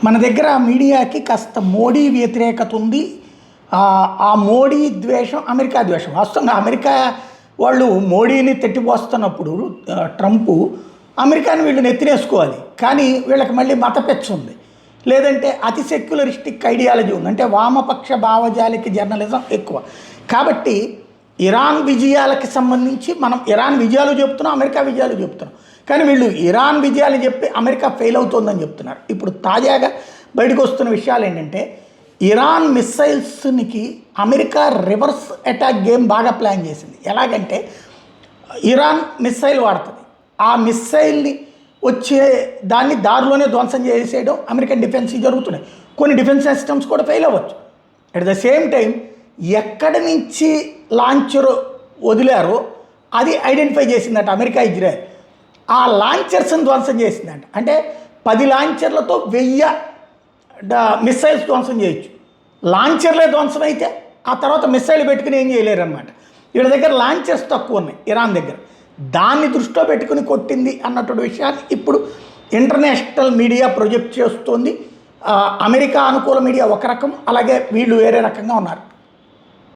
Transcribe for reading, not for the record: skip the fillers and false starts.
మన దగ్గర మీడియాకి కాస్త మోడీ వ్యతిరేకత ఉంది. ఆ మోడీ ద్వేషం, అమెరికా ద్వేషం. వాస్తవంగా అమెరికా వాళ్ళు మోడీని తిట్టిపోస్తున్నప్పుడు ట్రంపు అమెరికాని వీళ్ళు నెత్తినేసుకోవాలి. కానీ వీళ్ళకి మళ్ళీ మత పెచ్చ ఉంది, లేదంటే అతి సెక్యులరిస్టిక్ ఐడియాలజీ ఉంది. అంటే వామపక్ష భావజాలిక జర్నలిజం ఎక్కువ. కాబట్టి ఇరాన్ విజయాలకి సంబంధించి మనం ఇరాన్ విజయాలు చెప్తున్నాం, అమెరికా విజయాలు చెప్తున్నాం. కానీ వీళ్ళు ఇరాన్ విజయాలు చెప్పి అమెరికా ఫెయిల్ అవుతుందని చెప్తున్నారు. ఇప్పుడు తాజాగా బయటకు వస్తున్న విషయాలు ఏంటంటే, ఇరాన్ మిస్సైల్స్కి అమెరికా రివర్స్ అటాక్ గేమ్ బాగా ప్లాన్ చేసింది. ఎలాగంటే ఇరాన్ మిస్సైల్ వాడుతుంది, ఆ మిస్సైల్ని వచ్చే దాన్ని దారిలోనే ధ్వంసం చేసేయడం అమెరికన్ డిఫెన్స్ జరుగుతున్నాయి. కొన్ని డిఫెన్స్ సిస్టమ్స్ కూడా ఫెయిల్ అవ్వచ్చు. అట్ ద సేమ్ టైం ఎక్కడి నుంచి లాంచర్ వదిలారో అది ఐడెంటిఫై చేసిందట అమెరికా, ఇజ్రాయెల్. ఆ లాంచర్స్ని ధ్వంసం చేసిందంట. అంటే 10 లాంచర్లతో 1000 మిస్సైల్స్ ధ్వంసం చేయొచ్చు. లాంచర్లే ధ్వంసం అయితే ఆ తర్వాత మిస్సైల్ పెట్టుకుని ఏం చేయలేరు అనమాట. వీళ్ళ దగ్గర లాంచర్స్ తక్కువ ఉన్నాయి ఇరాన్ దగ్గర. దాన్ని దృష్టిలో పెట్టుకుని కొట్టింది అన్నటువంటి విషయాన్ని ఇప్పుడు ఇంటర్నేషనల్ మీడియా ప్రొజెక్ట్ చేస్తోంది. అమెరికా అనుకూల మీడియా ఒక రకం, అలాగే వీళ్ళు వేరే రకంగా ఉన్నారు.